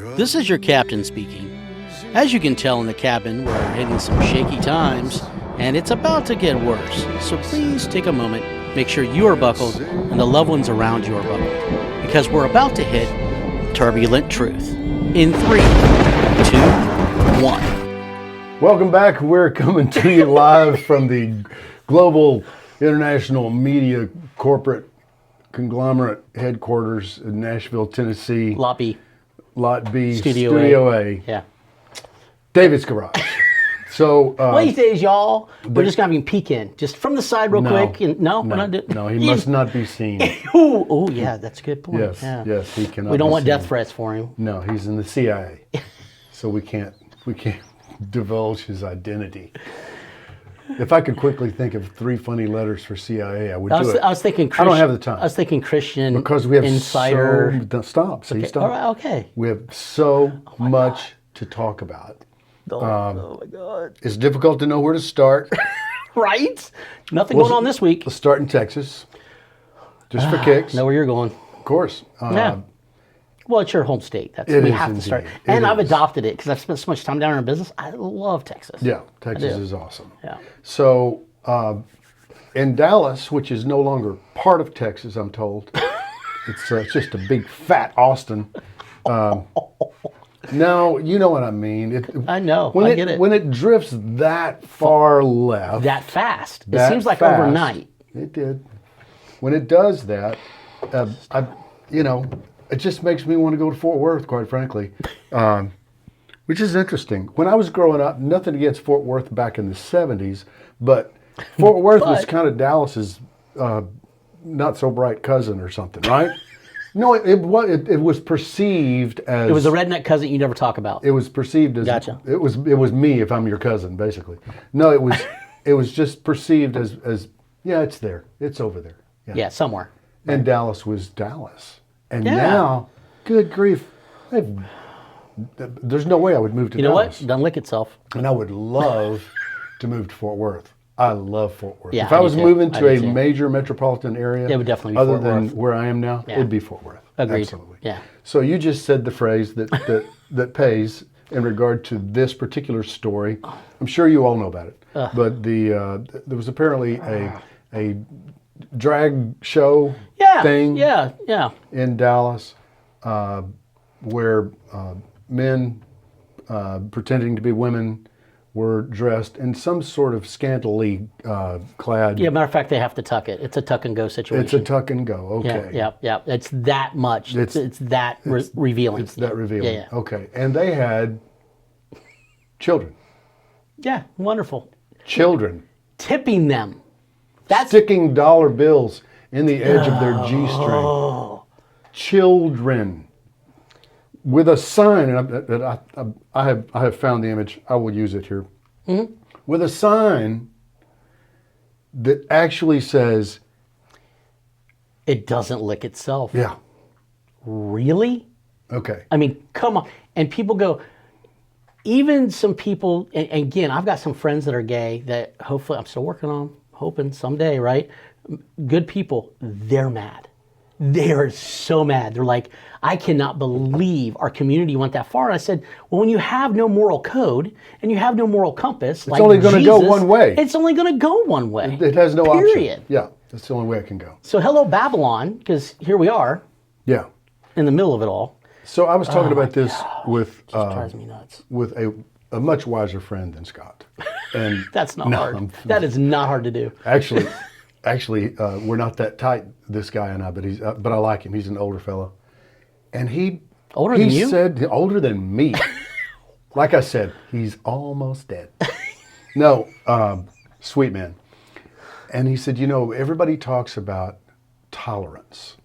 This is your captain speaking. As you can tell in the cabin, we're hitting some shaky times, and it's about to get worse. So please take a moment, make sure you are buckled, and the loved ones around you are buckled, because we're about to hit turbulent truth. In 3, 2, 1. Welcome back. We're coming to you live from the Global International Media Corporate Conglomerate headquarters in Nashville, Tennessee. Lot B. Lot B, Studio A. Yeah. David's Garage. So, these days, y'all, we're just going to have him peek in. Just from the side real quick. And, we're not doing. No, he must not be seen. Oh, yeah, that's a good point. Yes, yeah. yes, he cannot. We don't be want seen. death threats for him. No, he's in the CIA, so we can't divulge his identity. If I could quickly think of 3 funny letters for CIA, I would do it. I was thinking. I don't have the time. I was thinking Christian because we have Insider. Stop. See, Okay. stop. All right, okay. We have so much to talk about. Oh my God. It's difficult to know where to start. Right? Nothing going on this week. Let's start in Texas, just for kicks. Know where you're going. Of course. Yeah. Well, it's your home state. It we is have to indeed. start. It And I've is. adopted it because I've spent so much time down there in business. I love Texas. Yeah, Texas is awesome. Yeah. So in Dallas, which is no longer part of Texas, I'm told, it's just a big fat Austin. Now, you know what I mean. I know. I get it. When it drifts that far left. That fast. that It seems like fast, overnight. It did. When it does that, it just makes me want to go to Fort Worth, quite frankly, which is interesting. When I was growing up, nothing against Fort Worth back in the 70s, but Fort Worth was kind of Dallas's not so bright cousin or something, right? No, it was perceived as... It was a redneck cousin you never talk about. It was perceived as... Gotcha. It was me if I'm your cousin, basically. No, it was just perceived as yeah, it's there. It's over there. Yeah, somewhere. And Dallas was Dallas. And now, good grief, there's no way I would move to Dallas. You know what? Doesn't lick itself. And I would love to move to Fort Worth. I love Fort Worth. Yeah, if I was moving to a too. major metropolitan area, It would definitely be other Fort than Worth. where I am now, it'd be Fort Worth. Agreed. Absolutely. Yeah. So you just said the phrase that pays in regard to this particular story. I'm sure you all know about it. But there was apparently a drag show thing in Dallas where men pretending to be women were dressed in some sort of scantily clad. Yeah, matter of fact, they have to tuck it. It's a tuck and go situation. It's a tuck and go. Okay. Yeah. It's that much. It's that revealing. It's that revealing. Yeah. Okay. And they had children. Yeah, wonderful. Children. Tipping them. Sticking dollar bills in the edge of their G-string. Children. With a sign, and I have found the image. I will use it here. Mm-hmm. With a sign that actually says, "It doesn't lick itself." Yeah. Really? Okay. I mean, come on. And people go. Even some people, and again, I've got some friends that are gay that hopefully I'm still working on, hoping someday, right? Good people. They're mad. They are so mad. They're like, I cannot believe our community went that far. And I said, well, when you have no moral code and you have no moral compass, it's only going to go one way. It's only going to go one way. It has no Period. option. Yeah, that's the only way it can go. So hello, Babylon, because here we are. Yeah. In the middle of it all. So I was talking about this with drives me nuts. With a much wiser friend than Scott. And that's not hard. That is not hard to do. Actually, we're not that tight, this guy and I, but I like him. He's an older fellow. And he said, older than me. Like I said, he's almost dead. No, sweet man. And he said, everybody talks about tolerance.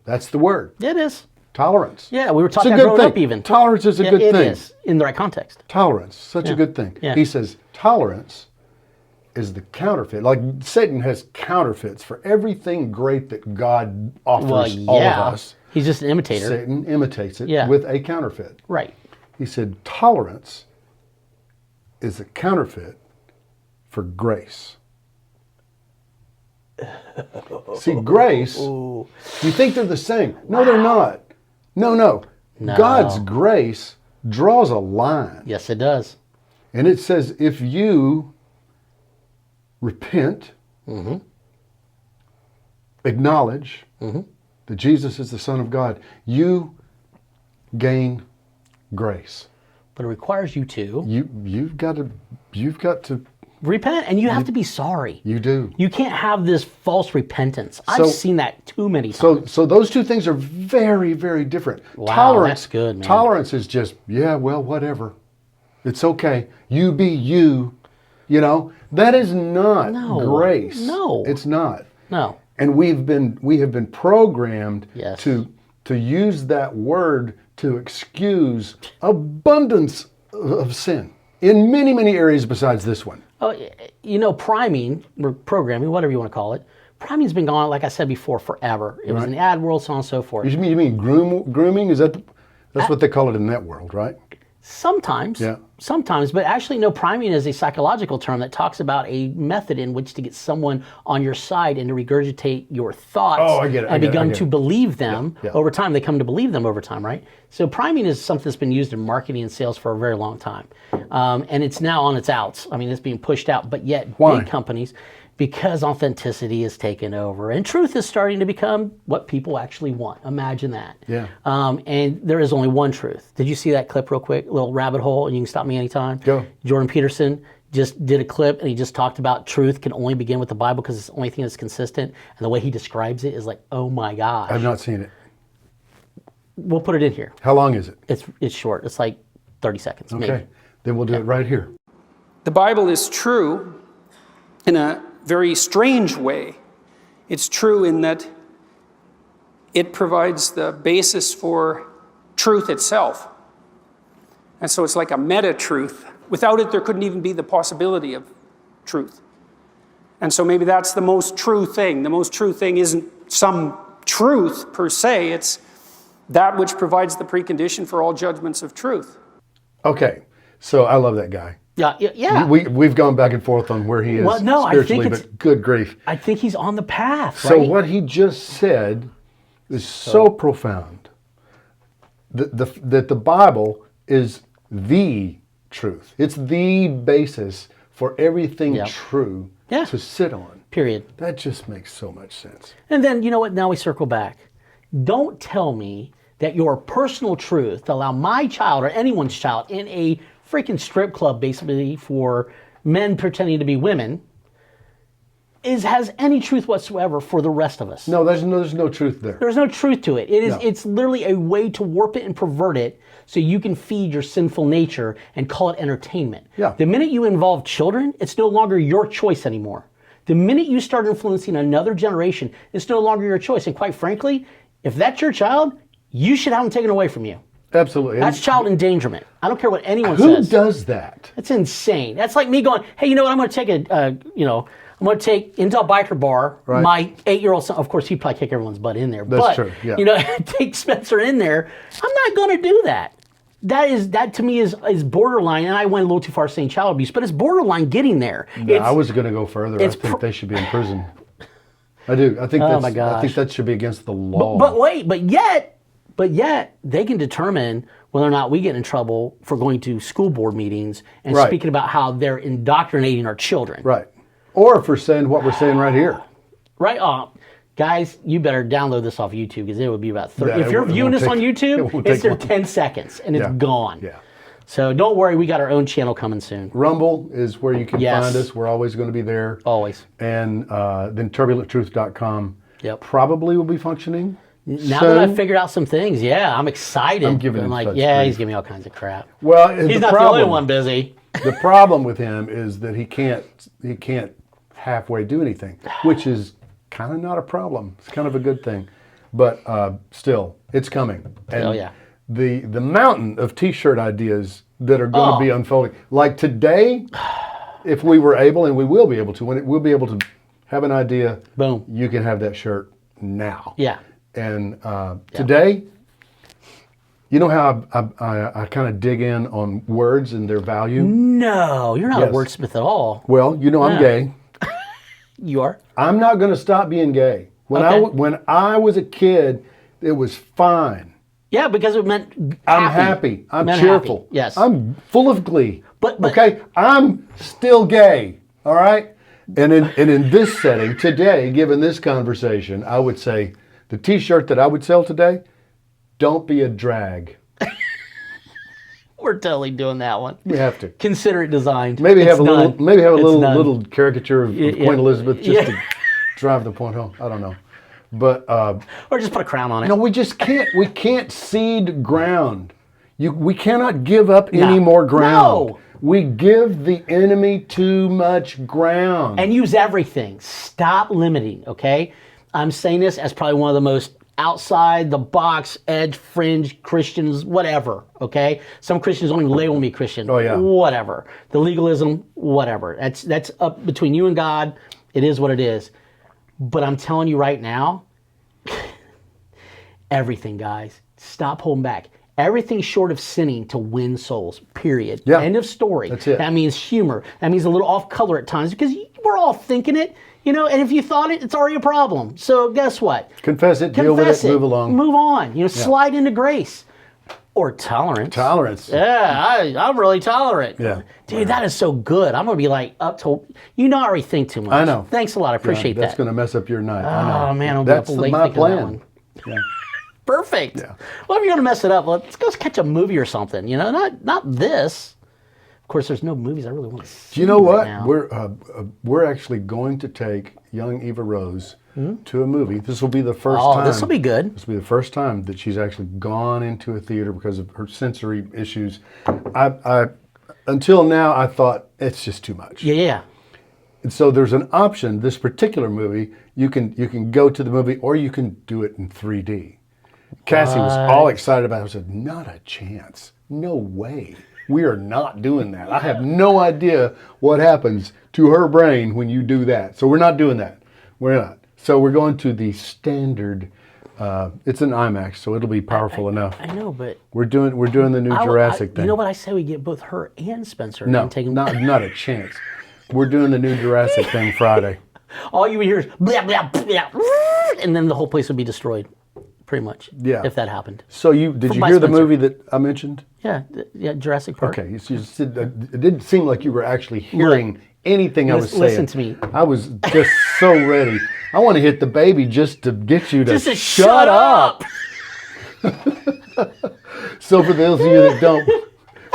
That's the word. It is. Tolerance. Yeah, we were talking about growing up even. Tolerance is a good thing. It is, in the right context. Tolerance, such a good thing. Yeah. He says, tolerance is the counterfeit. Like Satan has counterfeits for everything great that God offers all of us. He's just an imitator. Satan imitates it with a counterfeit. Right. He said, tolerance is a counterfeit for grace. See, grace, you think they're the same. No, they're not. No. No. God's grace draws a line. Yes, it does. And it says if you repent, acknowledge that Jesus is the Son of God, you gain grace. But it requires you to You've got to repent, and you have to be sorry. You do. You can't have this false repentance. I've seen that too many times. So those two things are very, very different. Wow, that's good, man. Tolerance is just, well, whatever. It's okay. You be you. You know, that is not grace. No. It's not. No. And we have been programmed Yes. to use that word to excuse abundance of sin in many, many areas besides this one. Oh, you know, priming, or programming, whatever you want to call it, priming's been gone, like I said before, forever. It was in the ad world, so on and so forth. You mean grooming? That's what they call it in that world, right? Sometimes. Yeah. Sometimes, but actually, no, priming is a psychological term that talks about a method in which to get someone on your side and to regurgitate your thoughts. Oh, I get it. And begun to believe them Yeah. over time. They come to believe them over time, right? So priming is something that's been used in marketing and sales for a very long time. And it's now on its outs. I mean, it's being pushed out, but yet Why? big companies, because authenticity is taken over and truth is starting to become what people actually want. Imagine that. Yeah. And there is only one truth. Did you see that clip real quick? A little rabbit hole, and you can stop me anytime. Go. Jordan Peterson just did a clip, and he just talked about truth can only begin with the Bible because it's the only thing that's consistent. And the way he describes it is like, oh my gosh. I've not seen it. We'll put it in here. How long is it? It's short. It's like 30 seconds, Okay. maybe. Then we'll do it right here. The Bible is true in a very strange way. It's true in that it provides the basis for truth itself. And so it's like a meta-truth. Without it, there couldn't even be the possibility of truth. And so maybe that's the most true thing. The most true thing isn't some truth per se. It's that which provides the precondition for all judgments of truth. Okay. So I love that guy. Yeah. We've gone back and forth on where he is Well, no, I spiritually, think it's- but good grief. I think he's on the path, So right? what he just said is so profound. That the Bible is the truth. It's the basis for everything Yeah. true Yeah. to sit on. Period. That just makes so much sense. And then, you know what? Now we circle back. Don't tell me that your personal truth to allow my child or anyone's child in a freaking strip club, basically for men pretending to be women, has any truth whatsoever for the rest of us. No, there's no truth there. There's no truth to it. No. It's literally a way to warp it and pervert it so you can feed your sinful nature and call it entertainment. Yeah. The minute you involve children, it's no longer your choice anymore. The minute you start influencing another generation, it's no longer your choice. And quite frankly, if that's your child, you should have them taken away from you. Absolutely. That's child endangerment. I don't care what anyone Who says. does that? That's insane. That's like me going, hey, you know what? I'm going to take I'm going to take into a biker bar Right. my 8-year-old son. Of course, he'd probably kick everyone's butt in there. That's true, yeah. Take Spencer in there. I'm not going to do that. That to me is borderline, and I went a little too far saying child abuse, but it's borderline getting there. I was going to go further. I think they should be in prison. I do. I think Oh my gosh. I think that should be against the law. But yet they can determine whether or not we get in trouble for going to school board meetings and Right. speaking about how they're indoctrinating our children. Right. Or if we're saying what we're saying right here. Right? Guys, you better download this off YouTube because it would be about 30. Yeah, if you're it viewing won't this on take- it YouTube, won't it's take there long. 10 seconds and it's Yeah. gone. Yeah. So don't worry, we got our own channel coming soon. Rumble is where you can Yes. find us. We're always going to be there. Always. And then turbulenttruth.com Yep. probably will be functioning. Now soon. that I've figured out some things, yeah, I'm excited. I'm giving him like, such yeah, grief. he's giving me all kinds of crap. Well, He's the not problem, the only one busy. The problem with him is that he can't halfway do anything, which is kind of not a problem. It's kind of a good thing. But still, it's coming. And Oh, yeah. the mountain of T-shirt ideas that are going to be unfolding. Like today, if we were able, and we will be able to, we'll be able to have an idea. Boom. You can have that shirt now. Yeah. And today, you know how I kind of dig in on words and their value? No, you're not Yes. a wordsmith at all. Well, you know I'm Yeah. gay. You are? I'm not going to stop being gay. When Okay. I was a kid, it was fine Yeah, because it meant I'm happy. I'm Meant cheerful. happy. Yes. I'm full of glee. But- okay, I'm still gay. All right. And in this setting today, given this conversation, I would say the T-shirt that I would sell today: "Don't be a drag." We're totally doing that one. We have to. Consider it designed. Maybe It's have a done. little. Maybe have a It's little done. little caricature of Yeah. Queen Elizabeth just Yeah. to drive the point home. I don't know, but Or just put a crown on it. no, we just can't. We can't cede ground. We cannot give up any No. more ground. No. We give the enemy too much ground. And use everything. Stop limiting, okay? I'm saying this as probably one of the most outside the box, edge, fringe Christians, whatever, okay? Some Christians don't even label me Christian. Oh, yeah. Whatever. The legalism, whatever. That's up between you and God. It is what it is. But I'm telling you right now, everything, guys. Stop holding back. Everything short of sinning to win souls, period. Yeah. End of story. That's it. That means humor. That means a little off color at times because we're all thinking it, you know, and if you thought it, it's already a problem. So guess what? Confess it, deal with it, move along. Move on. You know, slide into grace. Or tolerance. Tolerance. Yeah, I'm really tolerant. Yeah. Dude, that is so good. I'm going to be like up to, you know, I already think too much. I know. Thanks a lot. I appreciate That's that. going to mess up your night. I know. Oh, man, I'll be up That's late my thinking of that plan. one. Yeah. Perfect. Yeah. Well, if you're going to mess it up, let's go catch a movie or something. You know, not this. Of course, there's no movies I really want to see. Do you know what? Right now. We're actually going to take young Eva Rose to a movie. This will be the first time. Oh, this will be good. This will be the first time that she's actually gone into a theater because of her sensory issues. Until now, I thought it's just too much. Yeah. And so there's an option. This particular movie, you can go to the movie, or you can do it in 3D. Cassie was all excited about it. I said, "Not a chance. No way. We are not doing that. I have no idea what happens to her brain when you do that. So we're not doing that. We're not. So we're going to the standard. It's an IMAX, so it'll be powerful enough. I know, but We're doing the new Jurassic thing. You know what I say? We get both her and Spencer. No, and take them. not a chance. We're doing the new Jurassic thing Friday. All you would hear is blah, blah, blah, and then the whole place would be destroyed, pretty much. Yeah. If that happened. So did you by hear the Spencer. movie that I mentioned? Yeah, Jurassic Park. Okay, you said, it didn't seem like you were actually hearing anything I was saying. Listen to me. I was just so ready. I want to hit the baby just to get you to, Just to shut up. So for those of you that don't,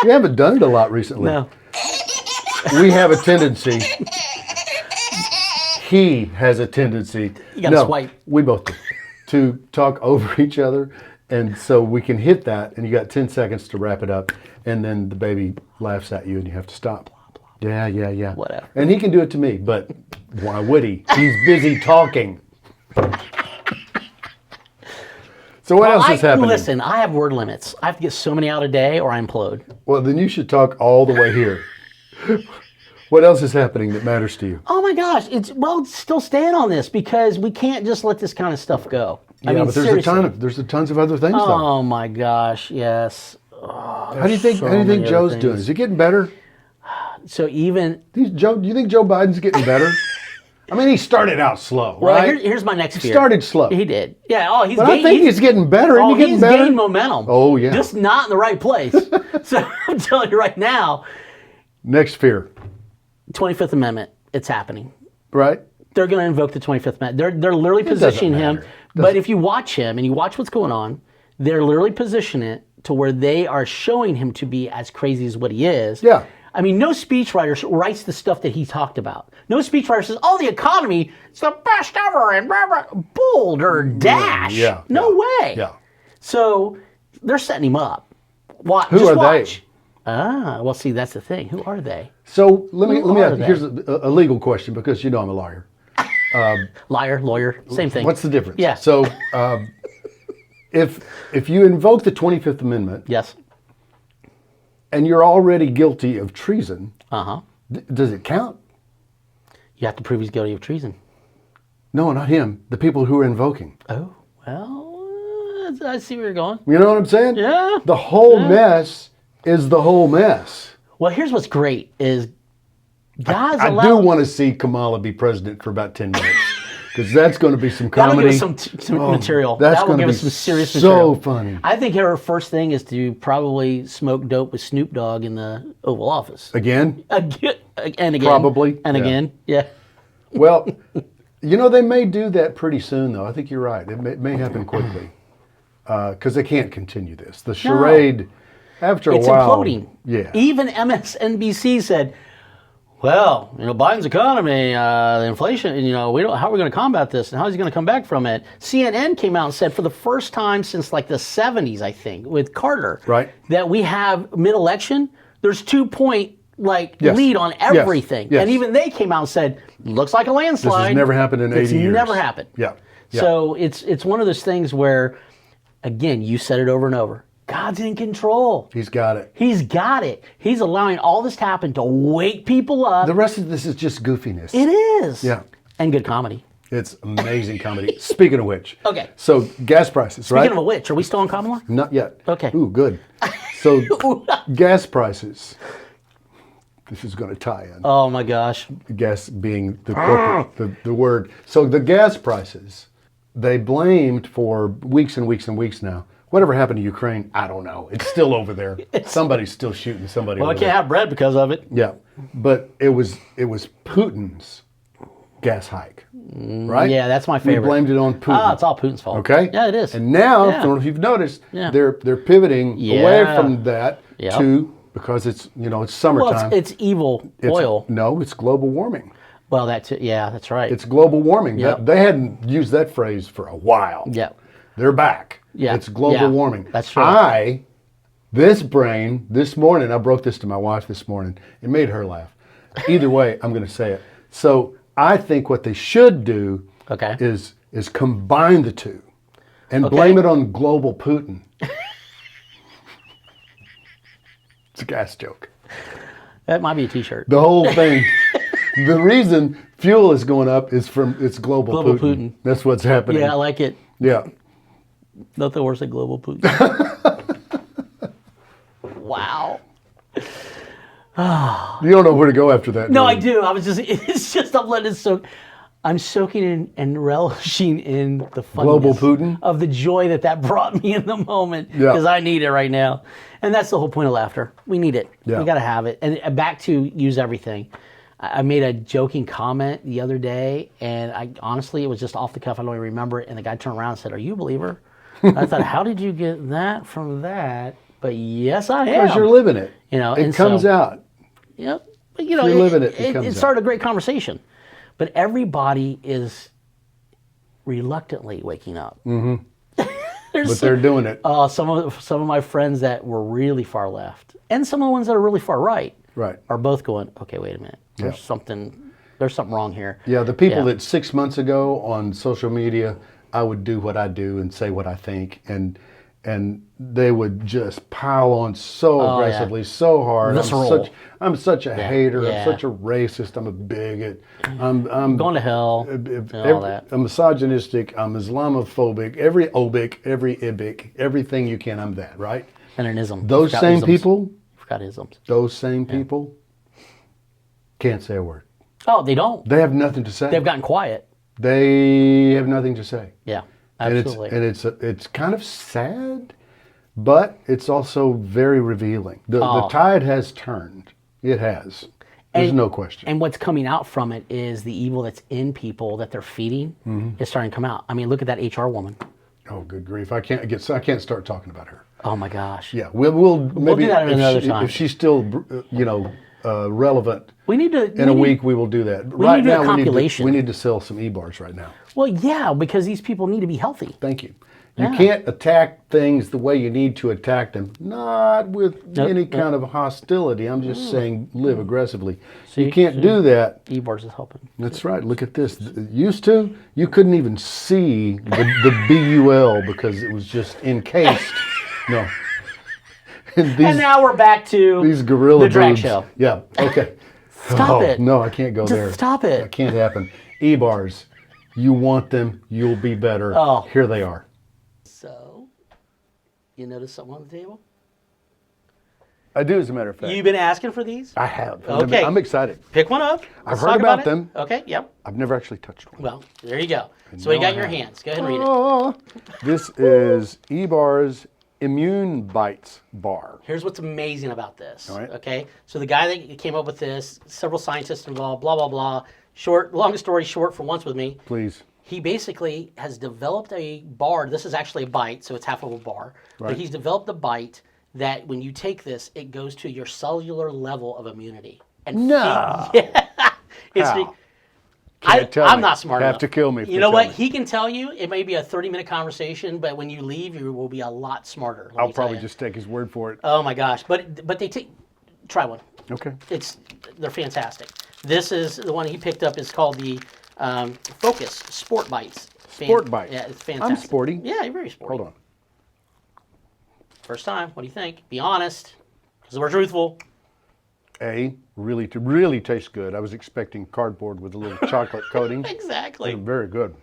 we haven't done it a lot recently. No. We have a tendency. He has a tendency. You gotta swipe. We both do. To talk over each other. And so we can hit that, and you got 10 seconds to wrap it up, and then the baby laughs at you, and you have to stop. Yeah. Whatever. And he can do it to me, but why would he? He's busy talking. So what else is happening? Listen, I have word limits. I have to get so many out a day, or I implode. Well, then you should talk all the way here. What else is happening that matters to you? Oh my gosh, still staying on this because we can't just let this kind of stuff go. I mean, but there's seriously. there's tons of other things though. Oh my gosh, yes. How do you think so many Joe's other doing? things. Is he getting better? So even Do you think Joe Biden's getting better? I mean, he started out slow, well, right? here's my next fear. Started slow. He did. Yeah. Oh, he's. But I think he's getting better. Isn't he getting he's better? gained momentum. Oh, yeah. Just not in the right place. So I'm telling you right now, Next fear, 25th Amendment, it's happening. right? They're going to invoke the 25th Amendment. They're literally doesn't positioning him. matter. But if you watch him and you watch what's going on, they're literally positioning it to where they are showing him to be as crazy as what he is. Yeah. I mean, no speechwriter writes the stuff that he talked about. No speechwriter says, "Oh, the economy is the best ever," and blah, blah, bold or dash. Yeah, No way. Yeah. So they're setting him up. Who are they? Well, see, that's the thing. Who are they? So let me Who are ask you. they? Here's a legal question because you know I'm a lawyer. Liar, lawyer, same thing. What's the difference? Yeah. So if you invoke the 25th Amendment Yes. and you're already guilty of treason, Uh-huh. Does it count? You have to prove he's guilty of treason. No, not him. The people who are invoking. Oh, well, I see where you're going. You know what I'm saying? Yeah. The whole mess is the whole mess. Well, here's what's great is God's I allowed... do want to see Kamala be president for about 10 minutes. because that's going to be some That'll comedy. give us some material. That's That will going to give be us some serious so material. funny. I think her first thing is to probably smoke dope with Snoop Dogg in the Oval Office. Again? Again, and again. Probably, And yeah. again. Yeah. Well, they may do that pretty soon, though. I think you're right. It may happen quickly because they can't continue this. The charade, after a It's while, imploding. Yeah. Even MSNBC said, well, Biden's economy, the inflation, how are we going to combat this and how is he going to come back from it? CNN came out and said for the first time since like the 70s, I think, with Carter, Right. that we have mid-election, there's 2-point Yes. lead on Yes. everything. Yes. And even they came out and said, looks like a landslide. This has never happened in 80 years. It's never happened. Yeah. Yeah. So it's one of those things where, again, you said it over and over. God's in control. He's got it. He's got it. He's allowing all this to happen to wake people up. The rest of this is just goofiness. It is. Yeah. And good comedy. It's amazing comedy. Speaking of which. Okay. So gas prices, right? Speaking of which, are we still on common law? Not yet. Okay. Ooh, good. So gas prices. This is going to tie in. Oh my gosh. Gas being the corporate, the word. So the gas prices, they blamed for weeks and weeks and weeks now. Whatever happened to Ukraine, I don't know. It's still over there. Somebody's still shooting somebody Well, I over can't there. have bread because of it. Yeah. But it was Putin's gas hike, right? Yeah, that's my favorite. We blamed it on Putin. It's all Putin's fault. Okay? Yeah, it is. And now, Yeah. I don't know if you've noticed, Yeah. they're pivoting away Yeah. from that Yep. to, because it's Well, summertime. it's evil oil. No, it's global warming. Well, that's right. It's global warming. Yep. They hadn't used that phrase for a while. Yeah. They're back. Yeah. It's global Yeah. warming. That's true. This brain, this morning, I broke this to my wife this morning. It made her laugh. Either way, I'm going to say it. So I think what they should do Okay. is combine the two and Okay. blame it on global Putin. It's a gas joke. That might be a T-shirt. The whole thing. The reason fuel is going up is it's global Global Putin. Putin. That's what's happening. Yeah, I like it. Yeah. Nothing worse than global Putin. Wow. You don't know where to go after that. No, do I you? do. It's just, I'm letting it soak. I'm soaking in and relishing in the Global funniness Putin? of the joy that brought me in the moment Yeah. because I need it right now. And that's the whole point of laughter. We need it. Yeah. We got to have it. And back to use everything. I made a joking comment the other day, and honestly, it was just off the cuff. I don't even remember it. And the guy turned around and said, "Are you a believer?" I thought, how did you get that from that? But yes, I am. Because you're living it. It It comes out. Yep. But you're living it, it comes it out. started a great conversation. But everybody is reluctantly waking up. But they're doing it. Some of my friends that were really far left, and some of the ones that are really far right, Right. are both going, okay, wait a minute. There's Yeah. something wrong here. Yeah, the people Yeah. that 6 months ago on social media, I would do what I do and say what I think, and they would just pile on so aggressively, so hard. Visceral. I'm such a hater. yeah. I'm such a racist. I'm a bigot. I'm Going to hell, and all that. I'm misogynistic. I'm Islamophobic. Every obic, every ibic, everything you can. I'm that, right? And an ism. Those Forgot same isms. people, Forgot isms. those same people, can't say a word. Oh, they don't. They have nothing to say. They've gotten quiet. They have nothing to say. Yeah, absolutely. And it's kind of sad, but it's also very revealing. The tide has turned. It has. There's no question. And what's coming out from it is the evil that's in people that they're feeding is starting to come out. I mean, look at that HR woman. Oh, good grief! I can't start talking about her. Oh my gosh. Yeah, we'll maybe do that if another time. If she's still relevant We need to in a week, we will do that. But we right need to do a now, compilation. we need to sell some e-bars right now. Well, yeah, because these people need to be healthy. Thank you. You Yeah. can't attack things the way you need to attack them, not with any kind of hostility. I'm just saying live aggressively. You can't do that. E-bars is helping. That's right. Look at this. Used to, you couldn't even see the BUL because it was just encased. No. And And now we're back to these gorilla the drag boobs. show. Yeah. Okay. Stop it. No, I can't go Just there. stop it. That can't happen. E-bars. You want them, you'll be better. Oh. Here they are. So, you notice something on the table? I do, as a matter of fact. You've been asking for these? I have. Okay. I'm excited. Pick one up. I've Let's heard talk about it. them. Okay, yep. I've never actually touched one. Well, there you go. So what you got in your hands? Go ahead and read it. Oh, this is E-Bar's Immune Bites bar. Here's what's amazing about this. All right. Okay, so the guy that came up with this, several scientists involved, blah, blah, blah. Long story short, for once with me. Please. He basically has developed a bar. This is actually a bite, so it's half of a bar. Right. But he's developed a bite that when you take this, it goes to your cellular level of immunity. And No. It's How? I'm not smart enough. Have to kill me. You know what? He can tell you. It may be a 30-minute conversation, but when you leave, you will be a lot smarter. I'll probably just take his word for it. Oh my gosh! But they take. Try one. Okay. They're fantastic. This is the one he picked up. Is called the Focus Sport Bites. Sport Bites. Yeah, it's fantastic. I'm sporty. Yeah, you're very sporty. Hold on. First time. What do you think? Be honest, because we're truthful. Really tastes good. I was expecting cardboard with a little chocolate coating. Exactly. Very good.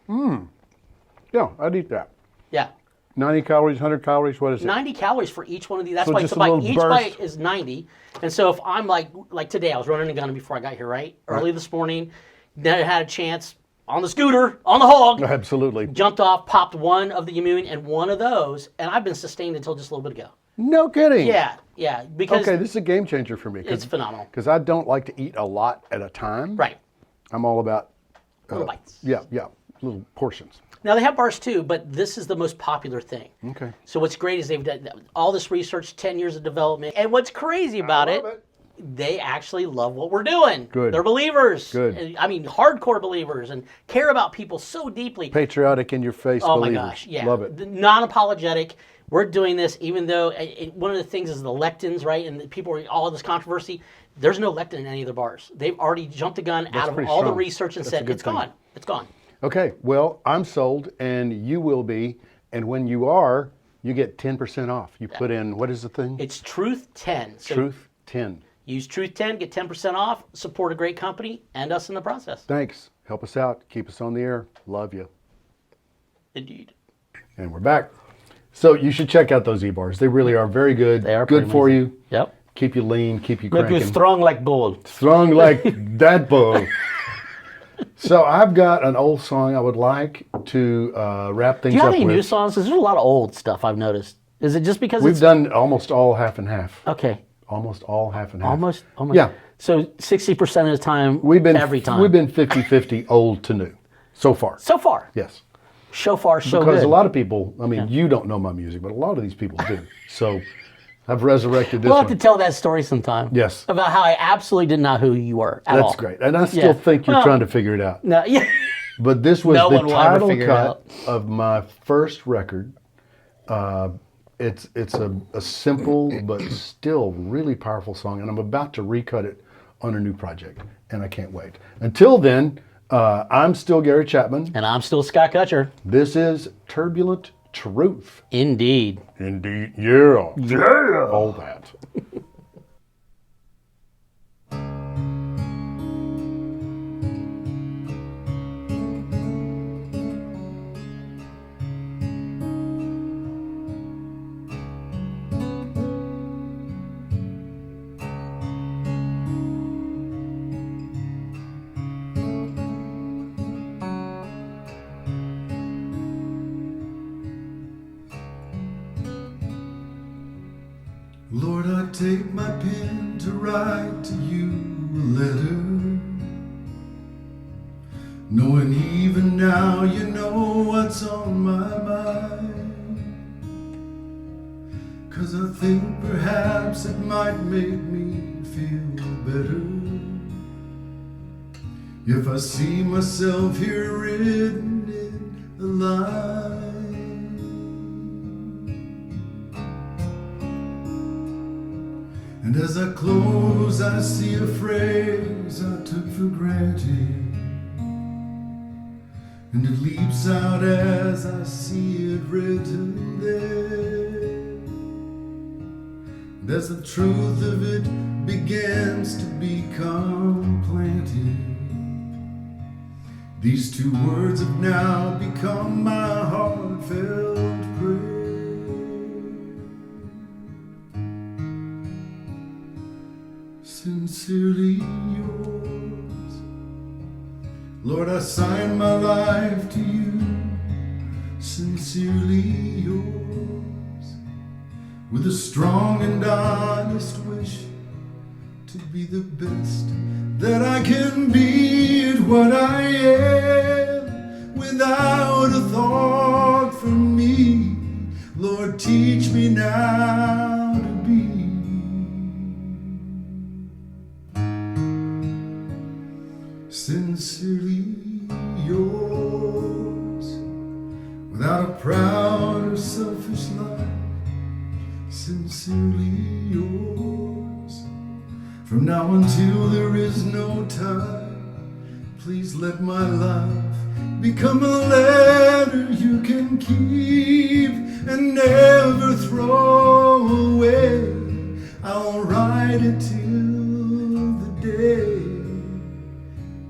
Yeah, I'd eat that. Yeah. 90 calories, 100 calories, what is it? 90 calories for each one of these. That's So why just it's a a bite. little Each burst. bite is 90. And so if I'm like today, I was running a gun before I got here, right? Early this morning, then I had a chance on the scooter, on the hog, Absolutely. jumped off, popped one of the immune and one of those, and I've been sustained until just a little bit ago. No kidding. Yeah, because Okay, this is a game changer for me. it's phenomenal. Because I don't like to eat a lot at a time. Right. I'm all about Little bites. Yeah, little portions. Now they have bars too, but this is the most popular thing. Okay. So what's great is they've done all this research, 10 years of development, and what's crazy about love it. they actually love what we're doing. Good. They're believers. Good. I mean, hardcore believers and care about people so deeply. Patriotic in your face Oh my believers. gosh, yeah. Love it. Non-apologetic. We're doing this even though one of the things is the lectins, right? And people are all this controversy. There's no lectin in any of the bars. They've already jumped the gun out of pretty all the strong. research and That's a said good it's thing. gone. It's gone. Okay, well, I'm sold and you will be. And when you are, you get 10% off. You put in, what is the thing? It's Truth 10. So Truth 10. use Truth 10, get 10% off, support a great company, and us in the process. Thanks. Help us out. Keep us on the air. Love you. Indeed. And we're back. So you should check out those E-bars. They really are very good. They are good pretty for amazing. you. Yep. Keep you lean. Keep you Make you cranking. strong like gold. Strong like that bull. So I've got an old song I would like to wrap things Do you have up any with. new songs? 'Cause there's a lot of old stuff I've noticed. Is it just because We've it's... done almost all half and half. Okay. Almost all half and half. Almost? Yeah. So 60% of the time, We've been every time. We've been 50-50 old to new so far. So far. Yes. So far, so Because good. a lot of people, I mean, you don't know my music, but a lot of these people do. So I've resurrected this We'll have one. to tell that story sometime. Yes. About how I absolutely didn't know who you were at all. That's great. And I still Yeah. think you're Well- trying to figure it out. No, yeah. But this was No the one will ever title figure it cut out. of my first record. It's a simple but still really powerful song, and I'm about to recut it on a new project, and I can't wait. Until then, I'm still Gary Chapman. And I'm still Scott Kutcher. This is Turbulent Truth. Indeed. Indeed, yeah, yeah, all that. Lord, I take my pen to write to you a letter, knowing even now you know what's on my mind. 'Cause I think perhaps it might make me feel better if I see myself here written in a line. And as I close, I see a phrase I took for granted, and it leaps out as I see it written there. And as the truth of it begins to become planted, these two words have now become my heartfelt prayer. sincerely yours. Lord, I sign my life to you, sincerely yours, with a strong and honest wish to be the best that I can be at what I am, without a thought for me. Lord, teach me now to be sincerely yours, without a proud or selfish life, sincerely yours. From now until there is no time, please let my life become a letter you can keep and never throw away. I'll write it till the day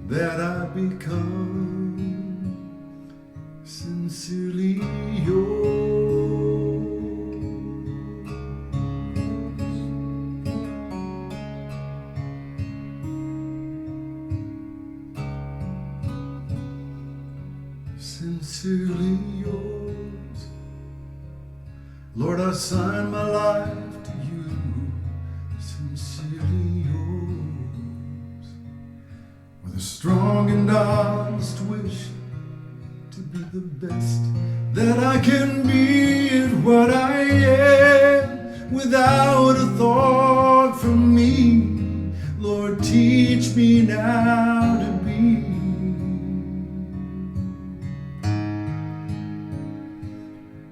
that I become sincerely yours. Sincerely yours. Lord, I sign my life to you, sincerely yours, with a strong and honest wish to be the best that I can be at what I am, without a thought for me. Lord, teach me now to be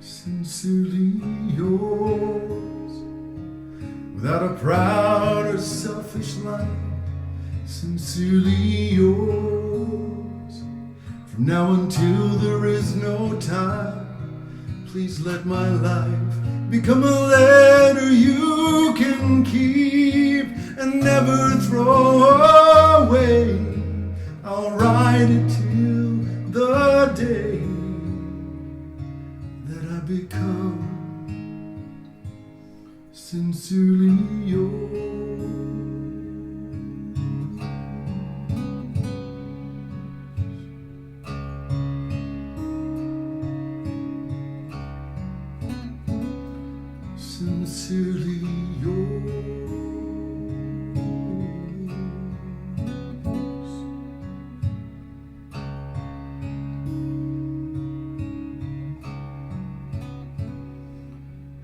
sincerely yours, without a proud or selfish life, sincerely yours. From now until there is no time, please let my life become a letter you can keep and never throw away. I'll write it till the day that I become sincerely yours. Sincerely yours.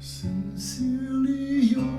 Sincerely yours.